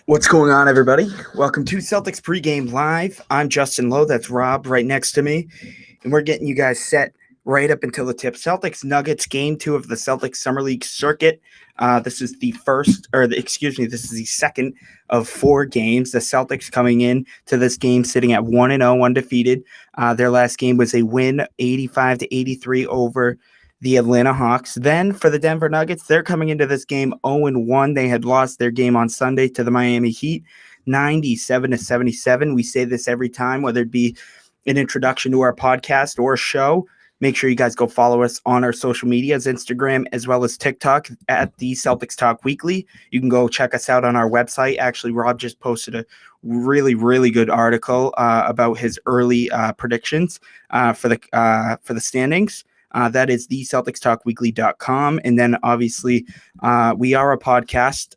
What's going on, everybody? Welcome to Celtics Pregame Live. I'm Justin Lowe. That's Rob right next to me. And we're getting you guys set right up until the tip. Celtics Nuggets game 2 of the Celtics Summer League circuit. This is the second of 4 games. The Celtics coming in to this game sitting at 1-0 undefeated. Their last game was a win 85-83 over the Atlanta Hawks. Then for the Denver Nuggets, they're coming into this game 0-1. They had lost their game on Sunday to the Miami Heat, 97-77. We say this every time, whether it be an introduction to our podcast or show. Make sure you guys go follow us on our social medias, Instagram as well as TikTok at the Celtics Talk Weekly. You can go check us out on our website. Actually, Rob just posted a really, really good article about his early predictions for the standings. That is the CelticsTalkWeekly.com. And then obviously we are a podcast,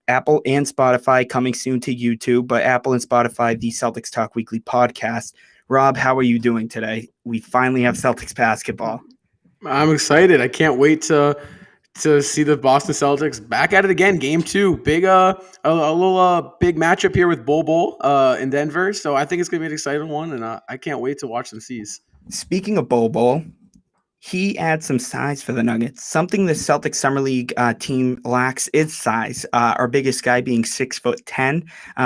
Apple and Spotify, coming soon to YouTube, but Apple and Spotify, the Celtics Talk Weekly podcast. Rob, how are you doing today? We finally have Celtics basketball. I'm excited. I can't wait to see the Boston Celtics back at it again. Game 2, big a little big matchup here with Bol in Denver. So I think it's gonna be an exciting one, and I can't wait to watch them seize. Speaking of Bol, he adds some size for the Nuggets. Something the Celtics Summer League team lacks is size. Our biggest guy being 6'10".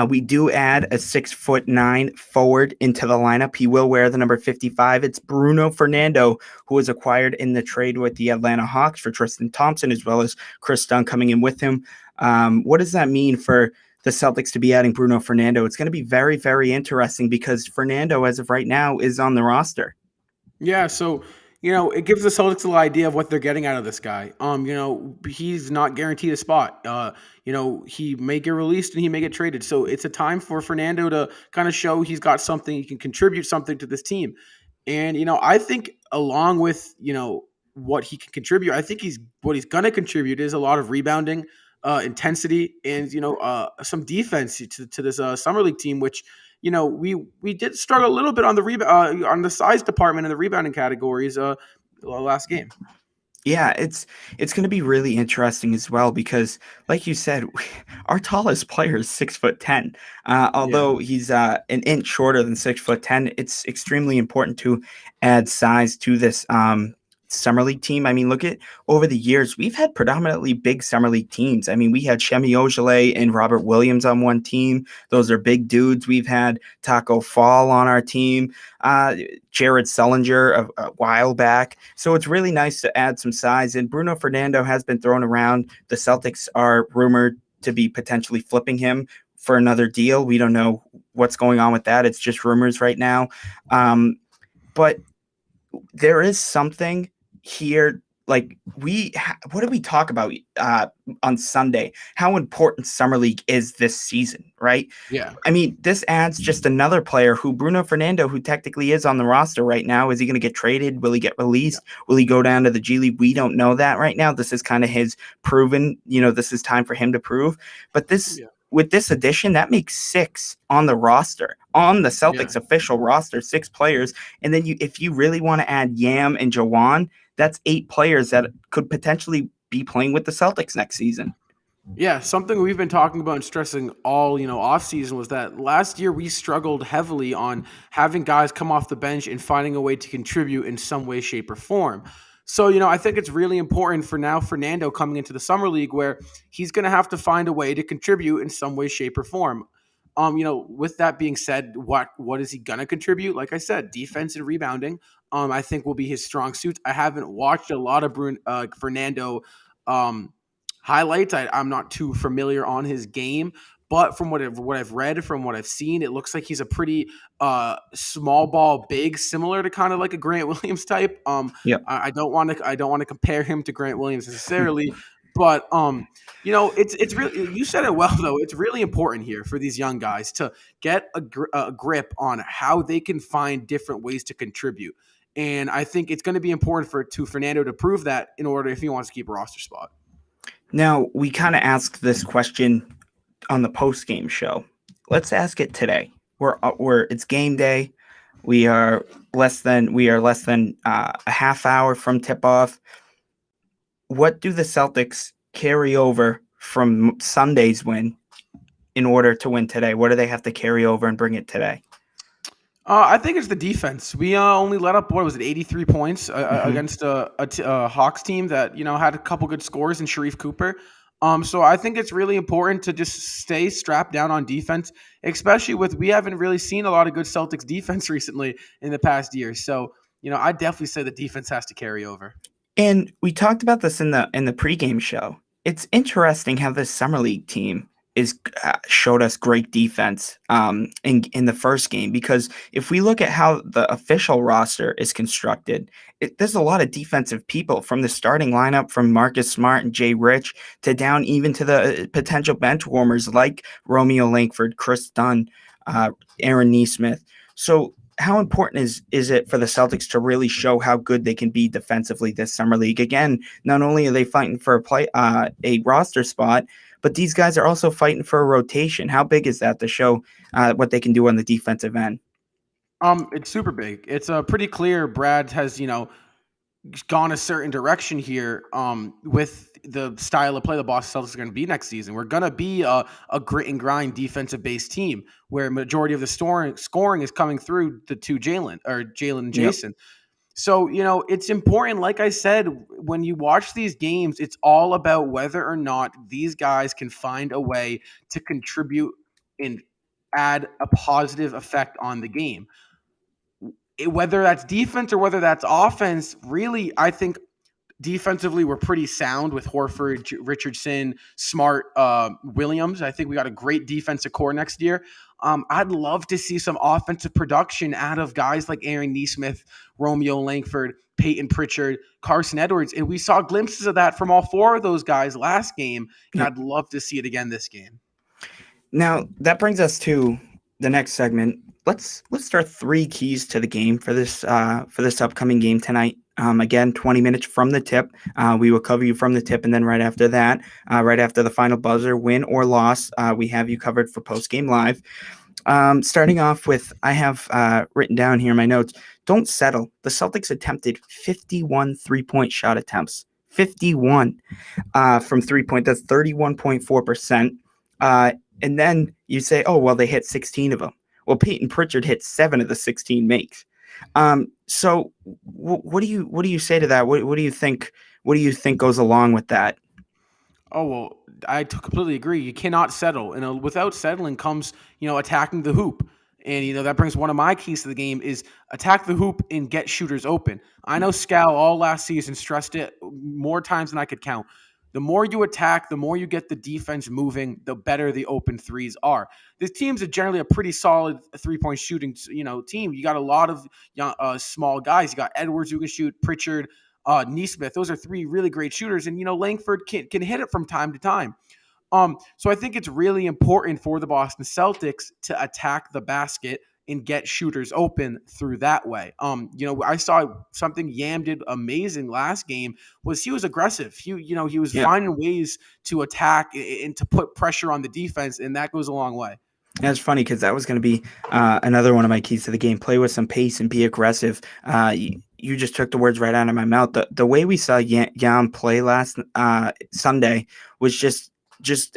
We do add a 6'9" forward into the lineup. He will wear the number 55. It's Bruno Fernando, who was acquired in the trade with the Atlanta Hawks for Tristan Thompson, as well as Chris Dunn coming in with him. What does that mean for the Celtics to be adding Bruno Fernando? It's going to be very, very interesting because Fernando, as of right now, is on the roster. Yeah, so it gives the Celtics a little idea of what they're getting out of this guy. He's not guaranteed a spot. He may get released and he may get traded. So it's a time for Fernando to kind of show he's got something, he can contribute something to this team. And, I think along with, what he can contribute, I think what he's going to contribute is a lot of rebounding, intensity, and, some defense to this Summer League team, which, we did struggle a little bit on the on the size department and the rebounding categories last game. Yeah, it's going to be really interesting as well because, like you said, our tallest player is 6'10". Although he's an inch shorter than 6'10", it's extremely important to add size to this Summer League team. I mean, look at over the years, we've had predominantly big Summer League teams. I mean, we had Shemi Ojeleye and Robert Williams on one team. Those are big dudes. We've had Taco Fall on our team, Jared Sullinger a while back. So it's really nice to add some size. And Bruno Fernando has been thrown around. The Celtics are rumored to be potentially flipping him for another deal. We don't know what's going on with that. It's just rumors right now. But there is something here, like what did we talk about on Sunday? How important Summer League is this season, right? Yeah. I mean, this adds just another player who Bruno Fernando, who technically is on the roster right now. Is he going to get traded? Will he get released? Will he go down to the G League? We don't know that right now. This is kind of his proven, this is time for him to prove. But with this addition, that makes 6 on the roster, on the Celtics official roster, 6 players. And then if you really want to add Yam and Jawan, that's 8 players that could potentially be playing with the Celtics next season. Yeah, something we've been talking about and stressing all, off season was that last year we struggled heavily on having guys come off the bench and finding a way to contribute in some way, shape, or form. So, I think it's really important for now Fernando coming into the Summer League where he's going to have to find a way to contribute in some way, shape, or form. With that being said, what is he going to contribute? Like I said, defense and rebounding, I think will be his strong suits. I haven't watched a lot of Fernando highlights. I'm not too familiar on his game, but from what I've read, from what I've seen, it looks like he's a pretty small ball big, similar to kind of like a Grant Williams type. I don't want to compare him to Grant Williams necessarily. But it's really, you said it well though. It's really important here for these young guys to get a grip on how they can find different ways to contribute, and I think it's going to be important for Fernando to prove that in order if he wants to keep a roster spot. Now we kind of asked this question on the post game show. Let's ask it today. It's game day. We are less than a half hour from tip off. what do the Celtics carry over from Sunday's win in order to win today? What do they have to carry over and bring it today? I think it's the defense. We only let up, what was it, 83 points Hmm. against a Hawks team that had a couple good scores in Sharif Cooper. So I think it's really important to just stay strapped down on defense, especially with we haven't really seen a lot of good Celtics defense recently in the past year. So I definitely say the defense has to carry over. And we talked about this in the pregame show. It's interesting how this summer league team is showed us great defense in the first game, because if we look at how the official roster is constructed, there's a lot of defensive people from the starting lineup, from Marcus Smart and Jay Rich to down even to the potential bench warmers like Romeo Langford, Chris Dunn, uh, Aaron Neesmith. So how important is it for the Celtics to really show how good they can be defensively this summer league? Again, not only are they fighting for a roster spot, but these guys are also fighting for a rotation. How big is that to show what they can do on the defensive end? It's super big. It's pretty clear Brad has, gone a certain direction here with the style of play the Boston Celtics are going to be next season. We're going to be a grit and grind defensive based team where majority of the scoring is coming through the two Jalen and Yep. Jason. So, it's important. Like I said, when you watch these games, it's all about whether or not these guys can find a way to contribute and add a positive effect on the game. Whether that's defense or whether that's offense, really, I think defensively we're pretty sound with Horford, Richardson, Smart, Williams. I think we got a great defensive core next year. I'd love to see some offensive production out of guys like Aaron Neesmith, Romeo Langford, Peyton Pritchard, Carson Edwards, and we saw glimpses of that from all four of those guys last game, and Yep. I'd love to see it again this game. Now that brings us to the next segment. Let's start three keys to the game for this upcoming game tonight. Again, 20 minutes from the tip. We will cover you from the tip, and then right after that, right after the final buzzer, win or loss, we have you covered for post game live. Starting off with, I have written down here in my notes, don't settle. The Celtics attempted 51 3-point shot attempts. 51 from 3-point. That's 31.4%. And then you say, oh, well, they hit 16 of them. Well, Peyton Pritchard hit 7 of the 16 makes. So what do you say to that? What do you think? What do you think goes along with that? Oh, well, I completely agree. You cannot settle. And without settling comes, attacking the hoop. And, that brings one of my keys to the game is attack the hoop and get shooters open. I know Scal all last season stressed it more times than I could count. The more you attack, the more you get the defense moving, the better the open threes are. This team's generally a pretty solid 3-point shooting, team. You got a lot of small guys. You got Edwards who can shoot, Pritchard, Neesmith. Those are three really great shooters, and Langford can hit it from time to time. So I think it's really important for the Boston Celtics to attack the basket and get shooters open through that way. I saw something Yam did amazing last game was he was aggressive. He was Yeah. finding ways to attack and to put pressure on the defense, and that goes a long way. That's funny because that was going to be another one of my keys to the game. Play with some pace and be aggressive. You just took the words right out of my mouth. The way we saw Yam play last Sunday was just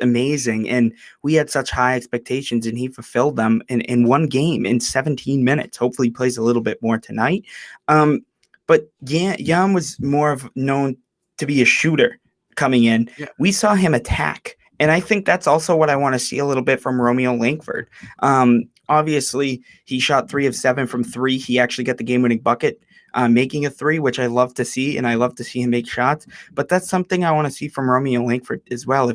amazing, and we had such high expectations, and he fulfilled them in one game in 17 minutes. Hopefully, he plays a little bit more tonight. But Yam was more of known to be a shooter coming in. Yeah. We saw him attack. And I think that's also what I want to see a little bit from Romeo Langford. Obviously, he shot 3 of 7 from 3. He actually got the game-winning bucket, making a 3, which I love to see, and I love to see him make shots. But that's something I want to see from Romeo Langford as well.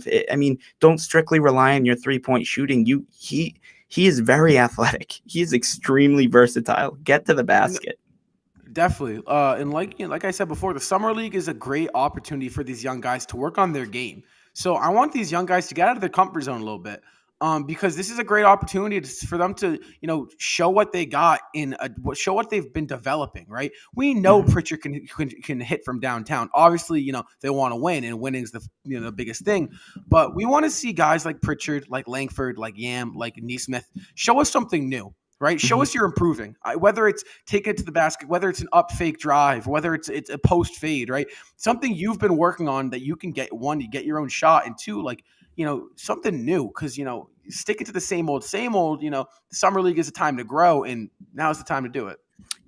Don't strictly rely on your 3-point shooting. He is very athletic. He is extremely versatile. Get to the basket. Definitely. And like I said before, the summer league is a great opportunity for these young guys to work on their game. So I want these young guys to get out of their comfort zone a little bit. Because this is a great opportunity for them to, show what they got show what they've been developing, right? We know Mhm. Pritchard can hit from downtown. Obviously, they want to win, and winning is the biggest thing. But we want to see guys like Pritchard, like Langford, like Yam, like Neesmith show us something new, right? Show Mhm. us you're improving. Whether it's taking it to the basket, whether it's an up fake drive, whether it's a post fade, right? Something you've been working on that you can get, one, you get your own shot, and two, like, something new. Because, sticking to the same old, the summer league is a time to grow, and now's the time to do it.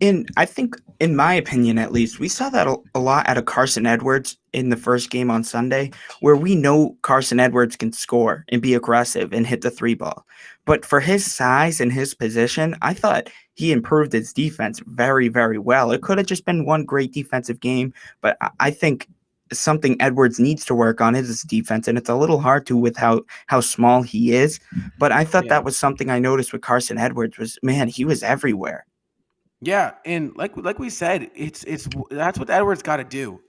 And I think, in my opinion at least, we saw that a lot out of Carson Edwards in the first game on Sunday, where we know Carson Edwards can score and be aggressive and hit the three ball. But for his size and his position, I thought he improved his defense very, very well. It could have just been one great defensive game, but I think something Edwards needs to work on is his defense, and it's a little hard to with how small he is. But I thought Yeah. that was something I noticed with Carson Edwards was, man, he was everywhere. Yeah, and like we said, it's that's what Edwards got to do.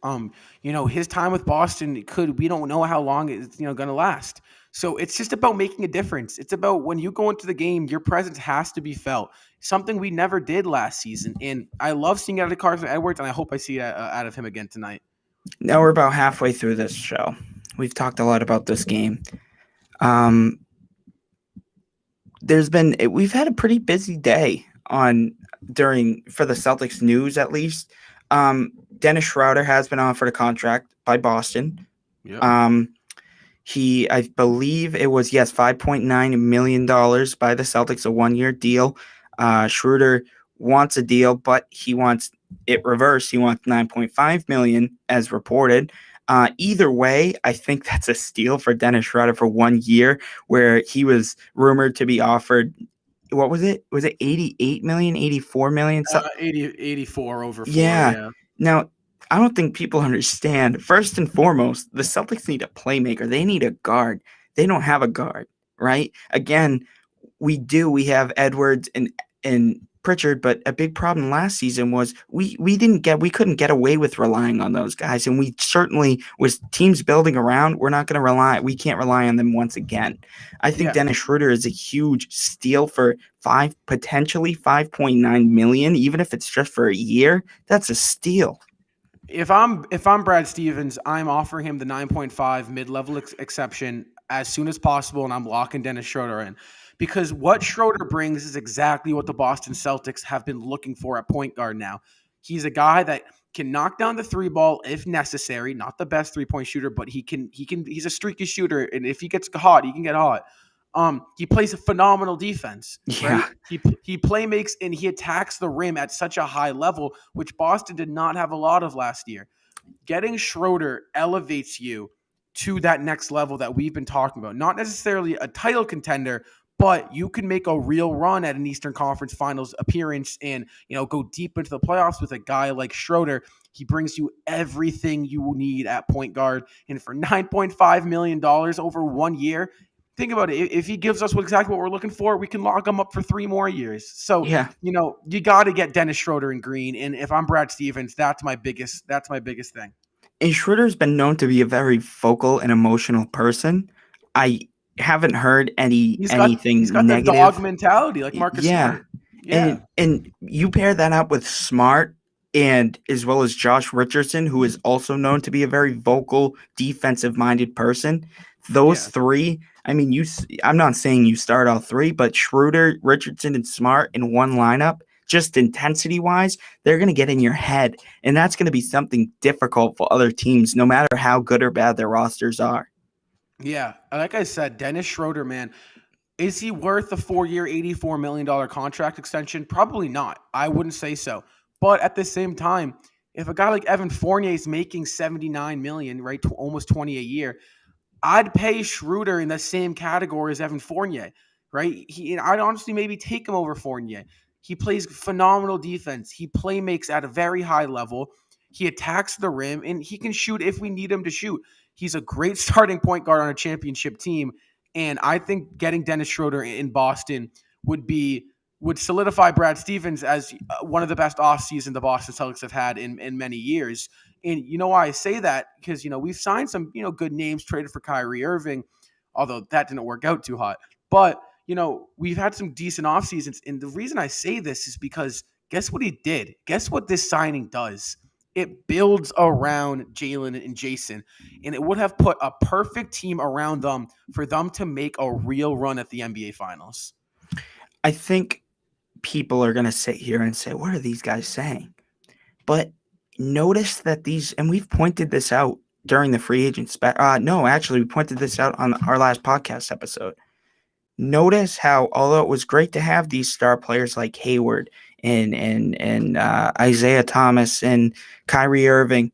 His time with Boston we don't know how long it's going to last. So it's just about making a difference. It's about when you go into the game, your presence has to be felt. Something we never did last season, and I love seeing it out of Carson Edwards, and I hope I see it out of him again tonight. Now we're about halfway through this show. We've talked a lot about this game. Um, we've had a pretty busy day for the Celtics news at least. Dennis Schroeder has been offered a contract by Boston. Yeah. I believe it was, yes, $5.9 million by the Celtics, a 1-year deal. Schroeder wants a deal, but he wants it reversed. He wants 9.5 million as reported. Either way, I think that's a steal for Dennis Schroeder for 1 year, where he was rumored to be offered. What was it? Was it 88 million, 84 million? 84 over 4, Yeah. yeah. Now, I don't think people understand. First and foremost, the Celtics need a playmaker. They need a guard. They don't have a guard, right? Again, we do. We have Edwards and Pritchard, but a big problem last season was we couldn't get away with relying on those guys, and we certainly, with teams building around, we can't rely on them once again. I think Yeah. Dennis Schroeder is a huge steal for potentially 5.9 million, even if it's just for a year. That's a steal. If I'm Brad Stevens, I'm offering him the 9.5 mid-level exception as soon as possible, and I'm locking Dennis Schroeder in. Because what Schroeder brings is exactly what the Boston Celtics have been looking for at point guard now. He's a guy that can knock down the three ball if necessary. Not the best 3-point shooter, but he's a streaky shooter, and if he gets hot, he can get hot. He plays a phenomenal defense, right? Yeah. He play makes and he attacks the rim at such a high level, which Boston did not have a lot of last year. Getting Schroeder elevates you to that next level that we've been talking about. Not necessarily a title contender, but you can make a real run at an Eastern Conference Finals appearance and, go deep into the playoffs with a guy like Schroeder. He brings you everything you need at point guard. And for $9.5 million over 1 year, think about it. If he gives us exactly what we're looking for, we can lock him up for 3 more years. So, Yeah. you got to get Dennis Schroeder in green. And if I'm Brad Stevens, that's my biggest thing. And Schroeder's been known to be a very vocal and emotional person. I haven't heard He's anything got the negative. dog mentality like Marcus Yeah. Smart. Yeah. And you pair that up with Smart, and as well as Josh Richardson, who is also known to be a very vocal, defensive-minded person. Those three, I mean, I'm not saying you start all three, but Schroeder, Richardson, and Smart in one lineup, just intensity-wise, they're going to get in your head, and that's going to be something difficult for other teams, no matter how good or bad their rosters are. Yeah. Like I said, Dennis Schroeder, man, is he worth a 4-year, $84 million contract extension? Probably not. I wouldn't say so. But at the same time, if a guy like Evan Fournier is making $79 million, right, almost 20 a year, I'd pay Schroeder in the same category as Evan Fournier, right? I'd honestly maybe take him over Fournier. He plays phenomenal defense. He play makes at a very high level. He attacks the rim, and he can shoot if we need him to shoot. He's a great starting point guard on a championship team. And I think getting Dennis Schroeder in Boston would solidify Brad Stevens as one of the best offseasons the Boston Celtics have had in many years. And you know why I say that? Because, we've signed some, good names, traded for Kyrie Irving, although that didn't work out too hot. But, we've had some decent off seasons. And the reason I say this is because guess what he did? Guess what this signing does? It builds around Jalen and Jason, and it would have put a perfect team around them for them to make a real run at the NBA Finals. I think people are going to sit here and say, what are these guys saying? But notice that and we've pointed this out during the free agent no, actually, we pointed this out on our last podcast episode. Notice how, although it was great to have these star players like Hayward and Isaiah Thomas and Kyrie Irving,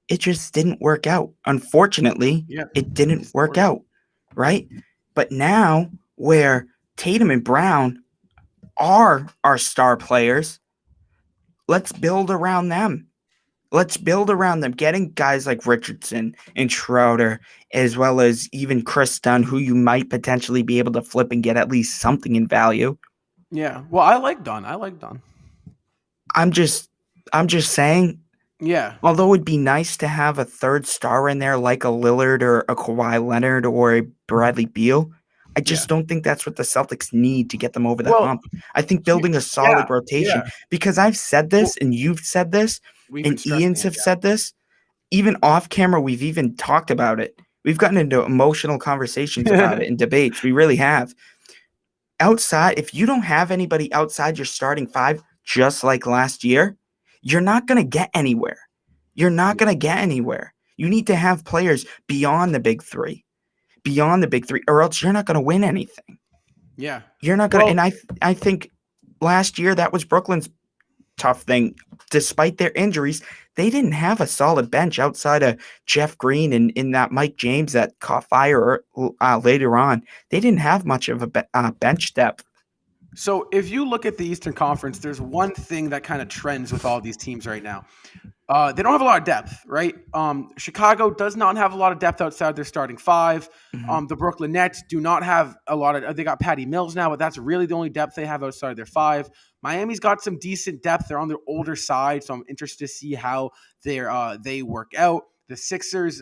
it just didn't work out. Unfortunately, it didn't work out, right? But now, where Tatum and Brown are our star players, let's build around them. Let's build around them, getting guys like Richardson and Schroeder, as well as even Chris Dunn, who you might potentially be able to flip and get at least something in value. Yeah. Well, I like Dunn. I'm just saying. Yeah. Although it'd be nice to have a third star in there like a Lillard or a Kawhi Leonard or a Bradley Beal, I just don't think that's what the Celtics need to get them over the hump. I think building a solid rotation, because I've said this and you've said this and Ian's have said this, even off camera, we've even talked about it. We've gotten into emotional conversations about it and debates. We really have. Outside, if you don't have anybody outside your starting five, just like last year, you're not going to get anywhere. You're not going to get anywhere. You need to have players beyond the big three, or else you're not going to win anything. Yeah. You're not going to. And I think last year that was Brooklyn's tough thing. Despite their injuries, they didn't have a solid bench outside of Jeff Green and in that Mike James that caught fire later on. They didn't have much of a bench depth. So if you look at the Eastern Conference, there's one thing that kind of trends with all these teams right now. They don't have a lot of depth, right? Chicago does not have a lot of depth outside their starting five. Mm-hmm. The Brooklyn Nets do not have a lot of – they got Patty Mills now, but that's really the only depth they have outside their five. Miami's got some decent depth. They're on their older side, so I'm interested to see how they work out. The Sixers,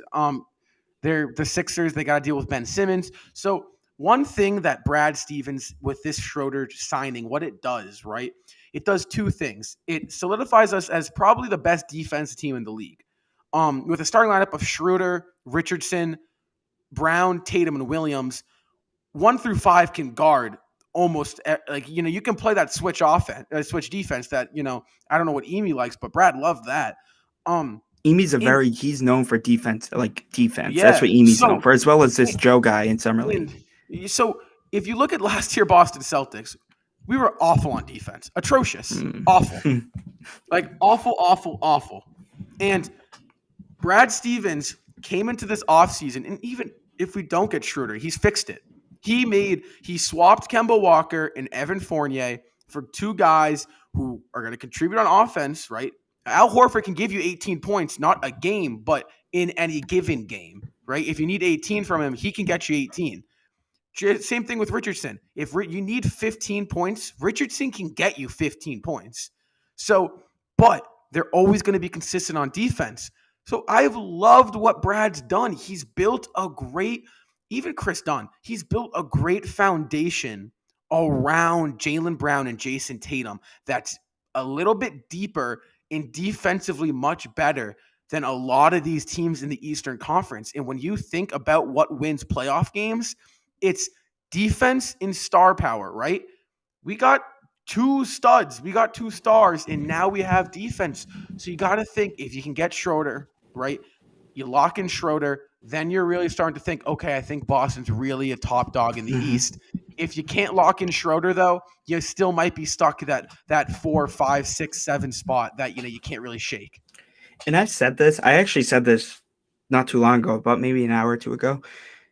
they got to deal with Ben Simmons. So one thing that Brad Stevens with this Schroeder signing, what it does, right? It does two things. It solidifies us as probably the best defensive team in the league. With a starting lineup of Schroeder, Richardson, Brown, Tatum, and Williams, 1 through 5 can guard almost you can play that switch defense that, I don't know what Emi likes, but Brad loved that. Emi's he's known for defense. Yeah, that's what Emi's known for, as well as this Joe guy in Summer League. So if you look at last year Boston Celtics, we were awful on defense. Atrocious. Awful. Awful. And Brad Stevens came into this offseason, and even if we don't get Schroeder, he's fixed it. He swapped Kemba Walker and Evan Fournier for two guys who are going to contribute on offense, right? Al Horford can give you 18 points, not a game, but in any given game, right? If you need 18 from him, he can get you 18. Same thing with Richardson. If you need 15 points, Richardson can get you 15 points. But they're always going to be consistent on defense. So I've loved what Brad's done. He's built even Chris Dunn, he's built a great foundation around Jaylen Brown and Jason Tatum that's a little bit deeper and defensively much better than a lot of these teams in the Eastern Conference. And when you think about what wins playoff games, it's defense and star power, right? We got two studs. We got two stars, and now we have defense. So you got to think, if you can get Schroeder, right? You lock in Schroeder, then you're really starting to think, okay, I think Boston's really a top dog in the East. If you can't lock in Schroeder, though, you still might be stuck at that 4, 5, 6, 7 spot that you can't really shake. And I've said this. I actually said this not too long ago, about maybe an hour or two ago.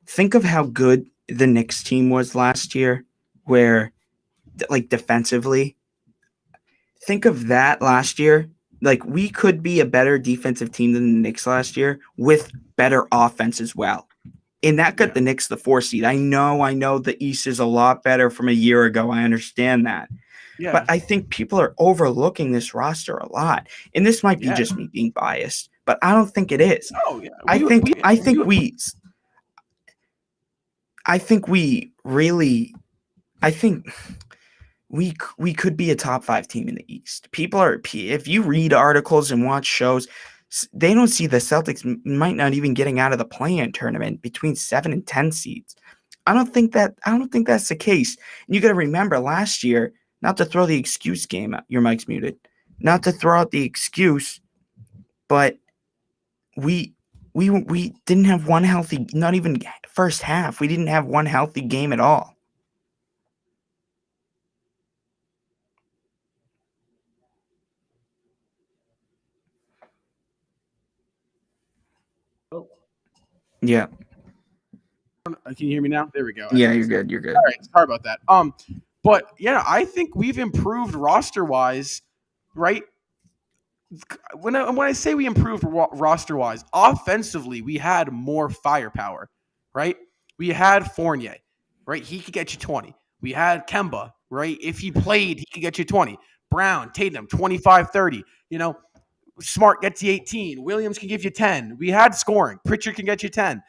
Think of how good the Knicks team was last year, where defensively. Think of that last year. We could be a better defensive team than the Knicks last year with better offense as well. And that got the Knicks the 4 seed. I know the East is a lot better from a year ago. I understand that. Yeah. But I think people are overlooking this roster a lot. And this might be just me being biased, but I don't think it is. Oh, yeah. I think we could be a top 5 team in the East. If you read articles and watch shows, they don't see the Celtics might not even getting out of the play-in tournament between 7 and 10 seeds. I don't think that's the case. And you got to remember, last year not to throw the excuse game out. Your mic's muted. Not to throw out the excuse, but we we didn't have one healthy, not even first half. We didn't have one healthy game at all. Oh, Yeah. can you hear me now? There we go. Yeah, you're good. You're good. All right, sorry about that. But yeah, I think we've improved roster wise, right? When I say we improved roster wise, offensively we had more firepower, right? We had Fournier, right? He could get you 20. We had Kemba, right? If he played, he could get you 20. Brown, Tatum, 25, 30. You know, Smart gets you 18. Williams can give you 10. We had scoring. Pritchard can get you 10.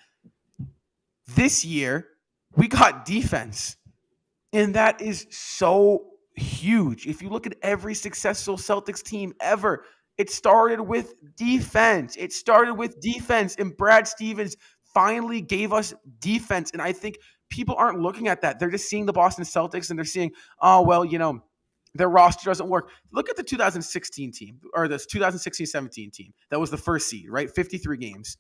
This year, we got defense. And that is so huge. If you look at every successful Celtics team ever, it started with defense. It started with defense. And Brad Stevens finally gave us defense. And I think people aren't looking at that. They're just seeing the Boston Celtics and they're seeing, oh, well, you know, their roster doesn't work. Look at the 2016 team or the 2016-17 team. That was the first seed, right? 53 games.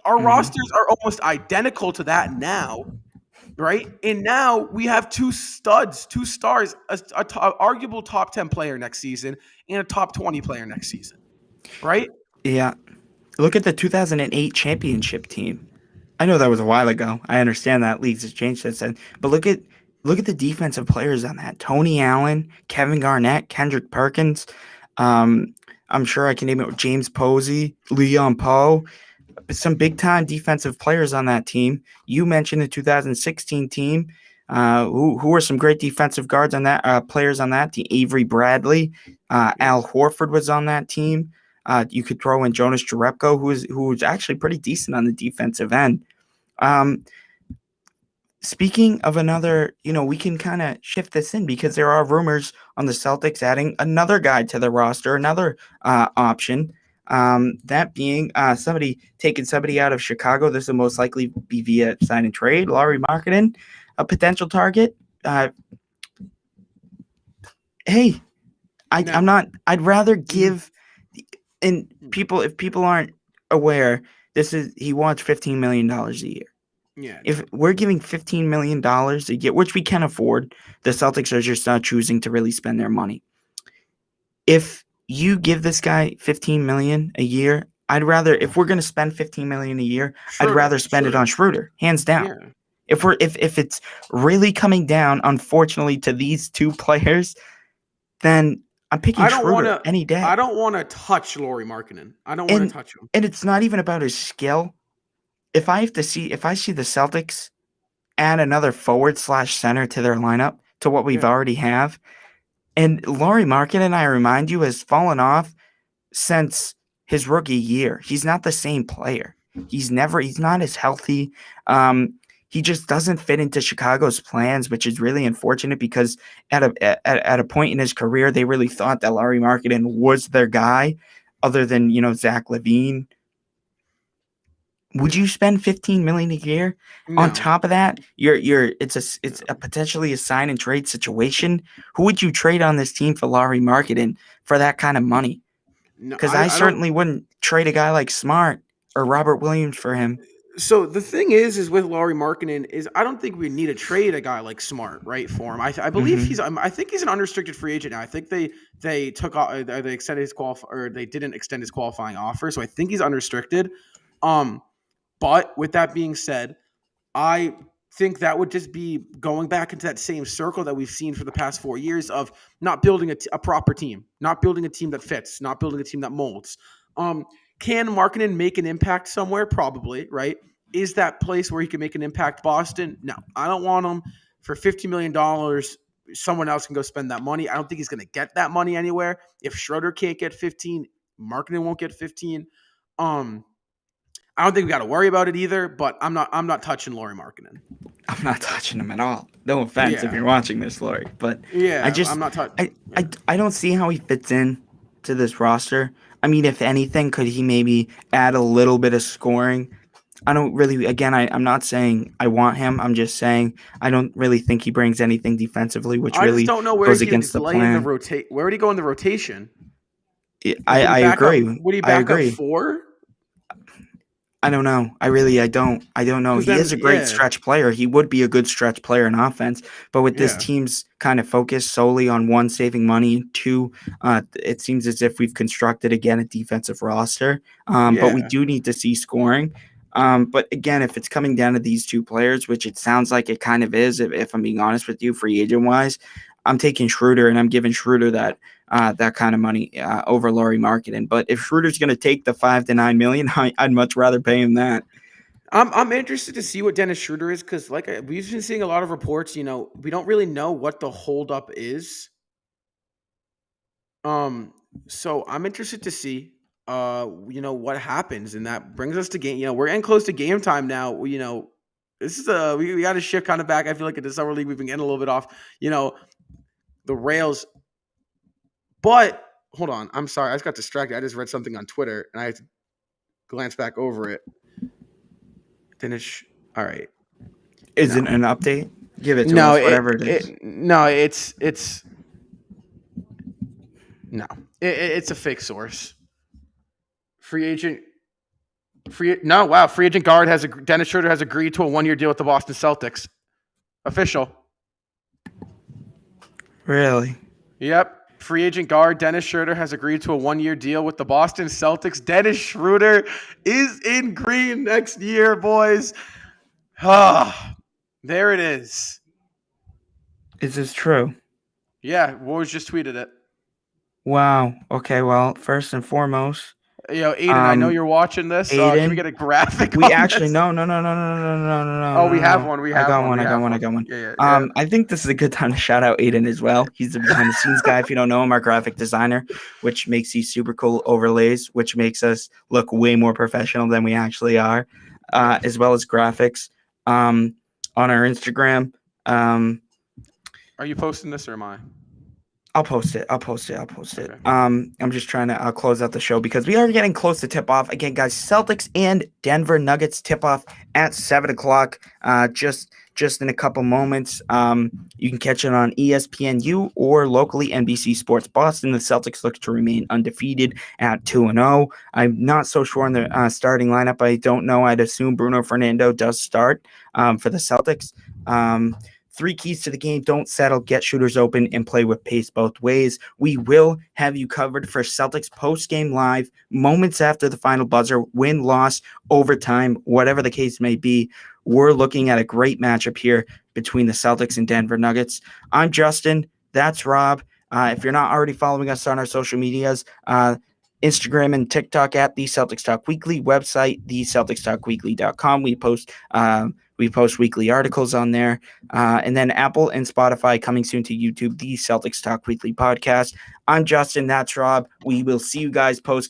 Our rosters are almost identical to that now, right? And now we have two stars, a arguable top 10 player next season and a top 20 player next season, right? Yeah. Look at the 2008 championship team. I know that was a while ago. I understand that leagues have changed since then. But look at the defensive players on that. Tony Allen, Kevin Garnett, Kendrick Perkins. I'm sure I can name it, James Posey, Leon Poe. Some big-time defensive players on that team. You mentioned the 2016 team. Who were some great defensive guards on that, players on that team? Avery Bradley, Al Horford was on that team. You could throw in Jonas Jerebko, who was actually pretty decent on the defensive end. Speaking of another, we can kind of shift this in because there are rumors on the Celtics adding another guy to the roster, another option. That being somebody taking somebody out of Chicago. This will most likely be via sign and trade. Lauri Markkanen, a potential target. Hey, I'm not. I'd rather give. And if people aren't aware, he wants $15 million a year. Yeah. If we're giving $15 million a year, which we can afford, the Celtics are just not choosing to really spend their money. If you give this guy $15 million a year, I'd rather, if we're going to spend $15 million a year, I'd rather spend it on Schroeder, hands down. Yeah. If it's really coming down, unfortunately, to these two players, then I'm picking Schroeder any day. I don't want to touch Lauri Markkanen. I don't want to touch him. And it's not even about his skill. If I see the Celtics add another forward/center to their lineup to what we've already have, and Lauri Markkanen, I remind you, has fallen off since his rookie year. He's not the same player. He's not as healthy. He just doesn't fit into Chicago's plans, which is really unfortunate because at a point in his career, they really thought that Lauri Markkanen was their guy, other than Zach LaVine. Would you spend $15 million a year? No. On top of that, it's a potentially a sign and trade situation. Who would you trade on this team for Lauri Markkanen for that kind of money? Because I certainly wouldn't trade a guy like Smart or Robert Williams for him. So the thing is with Lauri Markkanen is I don't think we need to trade a guy like Smart, right, for him. I believe I think he's an unrestricted free agent now. I think they extended his or they didn't extend his qualifying offer, so I think he's unrestricted. But with that being said, I think that would just be going back into that same circle that we've seen for the past 4 years of not building a proper team, not building a team that fits, not building a team that molds. Can Markkanen make an impact somewhere? Probably, right? Is that place where he can make an impact Boston? No, I don't want him for $50 million. Someone else can go spend that money. I don't think he's going to get that money anywhere. If Schroeder can't get 15, Markkanen won't get 15. I don't think we got to worry about it either, but I'm not touching Lauri Markkanen. I'm not touching him at all. No offense if you're watching this, Lauri, but I'm not touching. I don't see how he fits in to this roster. I mean, if anything, could he maybe add a little bit of scoring? I don't really. Again, I'm not saying I want him. I'm just saying I don't really think he brings anything defensively, which I just really don't know where goes he against is the laying the plan. rotate. Where would he go in the rotation? Like, I agree. Would he I back up agree. 4? I don't know. I don't know. Because He is then, a great stretch player. He would be a good stretch player in offense, but with this yeah, team's kind of focus solely on one, saving money, two, it seems as if we've constructed again a defensive roster. But we yeah. do need to see scoring. But again, if it's coming down to these two players, which it sounds like it kind of is, if I'm being honest with you, free agent wise, I'm taking Schroeder and I'm giving Schroeder that kind of money over LAURI Markkinen. But if Schroeder's going to take the 5 to 9 million, I'd much rather pay him that. I'm interested to see what Dennis Schroeder is because, we've been seeing a lot of reports. We don't really know what the holdup is. So I'm interested to see, what happens, and that brings us to game. We're getting close to game time now. This is we got to shift kind of back. I feel like in the summer league we've been getting a little bit off, the rails. But hold on, I'm sorry, I just got distracted. I just read something on Twitter and I had to glance back over it. Finish. All right. Is it an update? Give it to us, whatever it is. It's no, it's a fake source. Free agent guard Dennis Schroeder has agreed to a 1-year deal with the Boston Celtics. Official. Really? Yep. Free agent guard Dennis Schroeder has agreed to a 1-year deal with the Boston Celtics. Dennis Schroeder is in green next year, boys. There it is. Is this true? Yeah, Woj just tweeted it. Wow. Okay, well, first and foremost, Aiden, I know you're watching this. Aiden, can we get a graphic? we on actually this? no. Oh, we have one. I got one. Yeah. I think this is a good time to shout out Aiden as well. He's the behind the scenes guy. If you don't know him, our graphic designer, which makes these super cool overlays, which makes us look way more professional than we actually are, as well as graphics on our Instagram. Are you posting this or am I? I'll post it. Okay. I'm just trying to close out the show because we are getting close to tip off. Again, guys, Celtics and Denver Nuggets tip off at 7:00. Just in a couple moments. You can catch it on ESPNU or locally NBC Sports Boston. The Celtics look to remain undefeated at 2-0. I'm not so sure on the starting lineup. I don't know. I'd assume Bruno Fernando does start for the Celtics. 3 keys to the game: don't settle, get shooters open, and play with pace both ways. We will have you covered for Celtics post-game live, moments after the final buzzer, win, loss, overtime, whatever the case may be. We're looking at a great matchup here between the Celtics and Denver Nuggets. I'm Justin. That's Rob. If you're not already following us on our social medias, Instagram and TikTok at The Celtics Talk Weekly, website thecelticstalkweekly.com. We post weekly articles on there. And then Apple and Spotify, coming soon to YouTube, The Celtics Talk Weekly podcast. I'm Justin. That's Rob. We will see you guys post